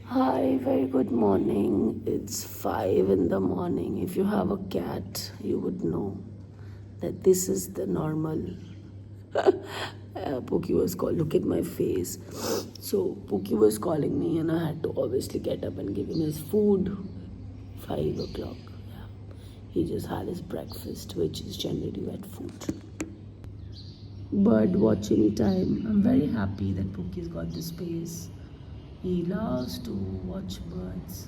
Hi, very good morning. It's 5 in the morning. If you have a cat, you would know that this is the normal. Pookie was called, look at my face. So, Pookie was calling me, and I had to obviously get up and give him his food. 5 o'clock. Yeah. He just had his breakfast, which is generally wet food. Bird watching time. I'm very happy that Pookie's got this space. He loves to watch birds.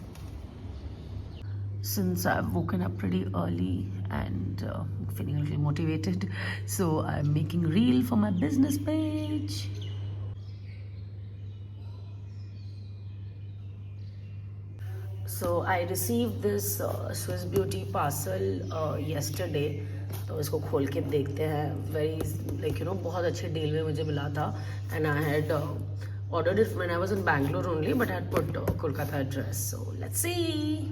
Since I've woken up pretty early and feeling a little motivated, so I'm making reel for my business page. So I received this Swiss Beauty parcel yesterday. तो इसको खोल के देखते हैं. Very like बहुत अच्छे deal में मुझे मिला था, and I had ordered it when I was in Bangalore only, but I had put Kolkata address. So let's see.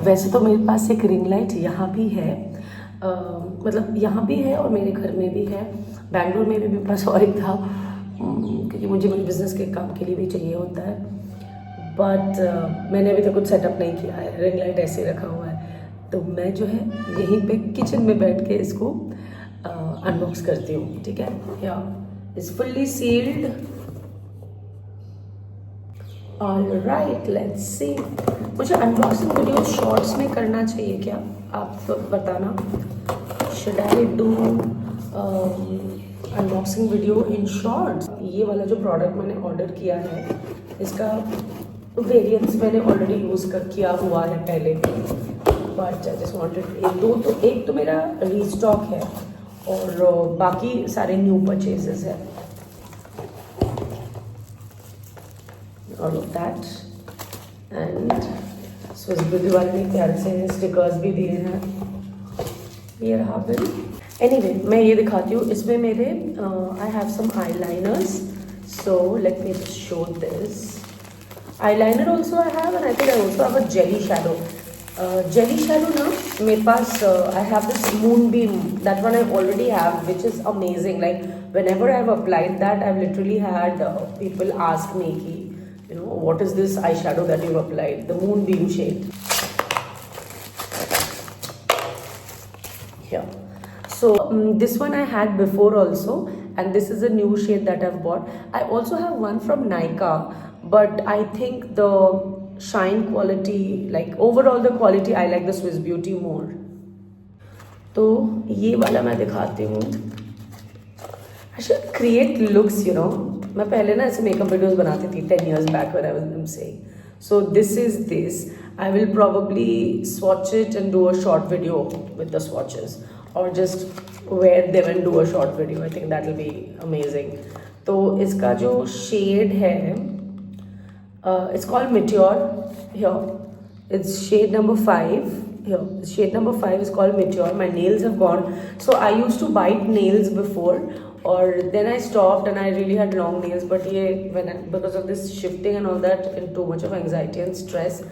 वैसे तो मेरे पास एक रिंग लाइट यहाँ भी है, मतलब यहाँ भी है और मेरे घर में भी है. बैंगलोर में भी मेरे पास और एक था, क्योंकि मुझे मेरे बिजनेस के काम के लिए भी चाहिए होता है. बट मैंने अभी तक कुछ सेटअप नहीं किया है. रिंग लाइट ऐसे रखा हुआ है. तो मैं जो है यहीं पे किचन में बैठ के इसको अनबॉक्स करती हूँ. ठीक है, या is fully sealed. Alright, let's see. मुझे अनबॉक्सिंग वीडियो शॉर्ट्स में करना चाहिए क्या, आप तो बताना. Should I do unboxing video in shorts? ये वाला जो प्रोडक्ट मैंने ऑर्डर किया है, इसका वेरिएंट्स मैंने ऑलरेडी यूज़ किया हुआ है पहले भी, बट आई जस्ट वांटेड एक तो मेरा रीस्टॉक है और बाकी सारे न्यू परचेजेस है. All of that. And Swiss beauty वाले ने प्यारे से स्टिकर्स भी दिए हैं. ये रहा बिल. एनीवे, मैं ये दिखाती हूँ. इसमें मेरे I have some eyeliners. So let me just show this. eyeliner also I have, and I think I also have a jelly shadow. Jelly shadow na mere paas I have this moonbeam, that one I already have, which is amazing. Like whenever I have applied that, I've literally had people ask me ki, what is this eyeshadow that you've applied, the moonbeam shade. Here, so this one I had before also, and this is a new shade that I've bought. I also have one from Nykaa, but I think the shine quality, like overall the quality, I like the Swiss Beauty more. तो ये वाला मैं दिखाती हूँ. I should create looks, मैं पहले ना ऐसे मेकअप वीडियोस बनाती थी 10 years back when I was saying. So this is this. I will probably swatch it and do a short video with the swatches, or just wear them and do a short video. I think that will be amazing. तो इसका जो shade है, it's called Meteor. Here it's shade number 5. Here shade number 5 is called Meteor. My nails have gone, so I used to bite nails before, or then I stopped and I really had long nails. But because of this shifting and all that, and too much of anxiety and stress,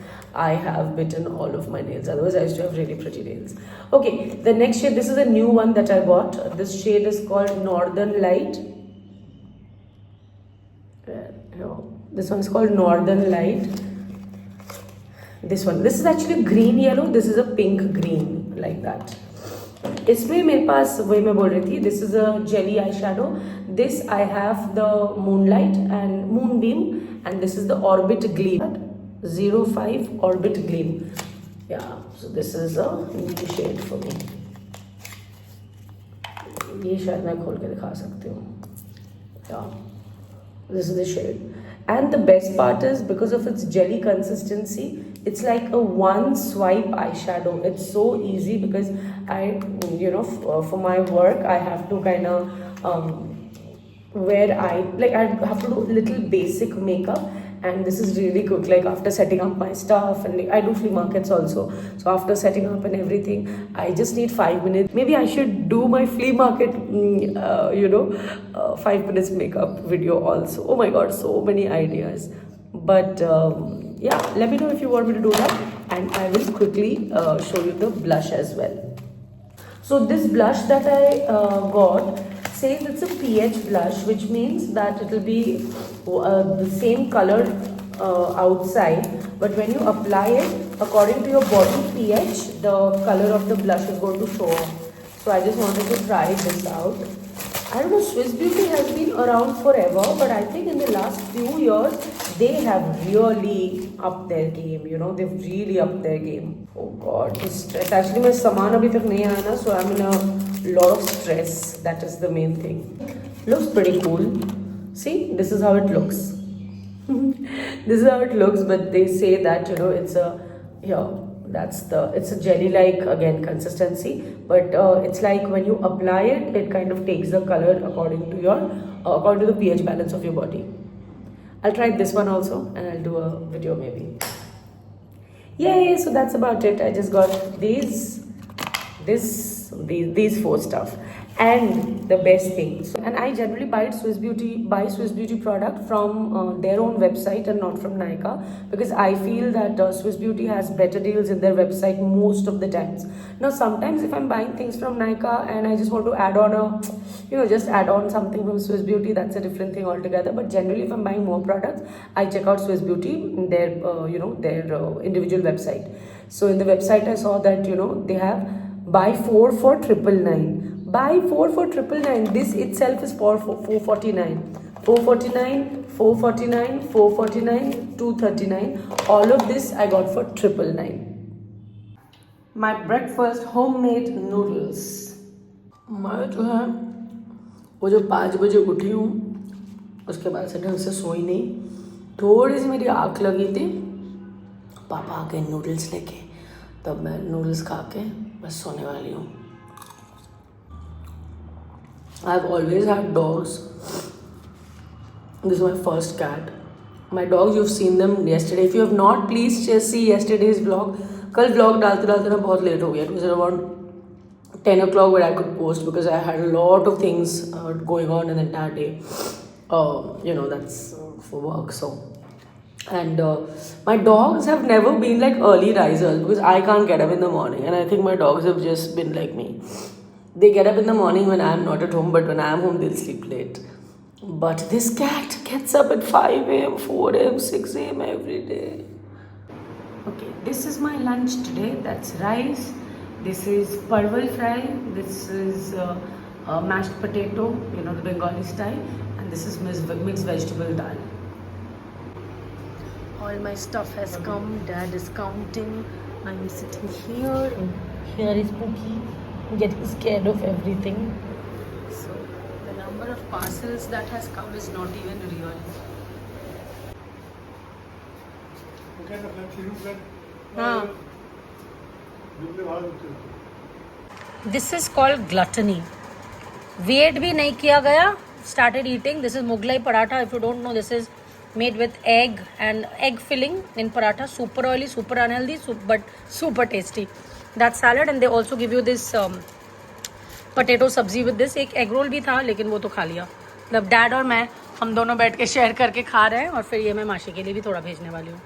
I have bitten all of my nails. Otherwise I used to have really pretty nails. Okay, the next shade, this is a new one that I bought. This shade is called Northern Light. This one is called Northern Light. This is actually green yellow. This is a pink green, like that. इसमें मेरे पास वही मैं बोल रही थी, this is a jelly eyeshadow. This I have the Moonlight and Moonbeam, and this is the Orbit Gleam 05 Orbit Gleam. Yeah, so this is a new shade for me. ये शायद मैं खोल के दिखा सकती हूँ. Yeah, this is the shade. And the best part is, because of its jelly consistency, it's like a one swipe eyeshadow. It's so easy because for my work I have to kind of I have to do little basic makeup, and this is really quick. Like after setting up my stuff, and I do flea markets also, so after setting up and everything, I just need 5 minutes. Maybe I should do my flea market 5 minutes makeup video also. Oh my god, so many ideas. But yeah, let me know if you want me to do that, and I will quickly show you the blush as well. So this blush that I got says it's a pH blush, which means that it will be the same color outside, but when you apply it, according to your body pH, the color of the blush is going to show up. So I just wanted to try this out. I don't know, Swiss Beauty has been around forever, but I think in the last few years, they have really upped their game, you know, they've really upped their game. Oh God, this stress. Actually, my saman abhi tak nahi aaya na, so I'm in a lot of stress. That is the main thing. Looks pretty cool. See, this is how it looks. This is how it looks, but they say that, you know, it's a, here, it's a jelly like, again, consistency, but it's like when you apply it, it kind of takes the color according to the pH balance of your body. I'll try this one also, and I'll do a video maybe. Yay, so that's about it. I just got these four stuff. And the best thing, and I generally buy Swiss Beauty product from their own website and not from Nykaa, because I feel that Swiss Beauty has better deals in their website most of the times. Now sometimes if I'm buying things from Nykaa and I just want to add on just add on something from Swiss Beauty, that's a different thing altogether. But generally if I'm buying more products, I check out Swiss Beauty in their individual website. So in the website I saw that they have buy 4 for 999. Buy 4 for 999. This itself is for 449. 449, 449, 449, 239. All of this I got for 999. My breakfast, homemade noodles. मैं जो है वो जो 5 बजे उठी हूँ, उसके बाद से ढंग से सोई नहीं. थोड़ी सी मेरी आँख लगी थी, पापा आ गए नूडल्स लेके, तब मैं नूडल्स खा के बस सोने वाली हूँ. I've always had dogs. This is my first cat. My dogs, you've seen them yesterday. If you have not, please just see yesterday's vlog. कल vlog डालते डालते ना बहुत late हो गया. It was around 10 o'clock where I could post because I had a lot of things going on in the entire day. That's for work. So, and my dogs have never been like early risers because I can't get up in the morning, and I think my dogs have just been like me. They get up in the morning when I'm not at home, but when I'm home, they'll sleep late. But this cat gets up at 5 a.m., 4 a.m., 6 a.m. every day. Okay, this is my lunch today. That's rice. This is parwal fry. This is mashed potato, the Bengali style. And this is mixed vegetable dal. All my stuff has come. Dad is counting. I'm sitting here. And here is Pookie, getting scared of everything. So the number of parcels that has come is not even real. This is called gluttony. Weight bhi nahi kiya gaya. Started eating. This is Mughlai paratha. If you don't know, this is made with egg and egg filling in paratha. Super oily, super unhealthy, but super tasty. That salad, and they also give you this potato sabzi with this. एक egg roll भी था, लेकिन वो तो खा लिया. मतलब dad और मैं हम दोनों बैठ के शेयर करके खा रहे हैं, और फिर ये मैं माशी के लिए भी थोड़ा भेजने वाली हूँ.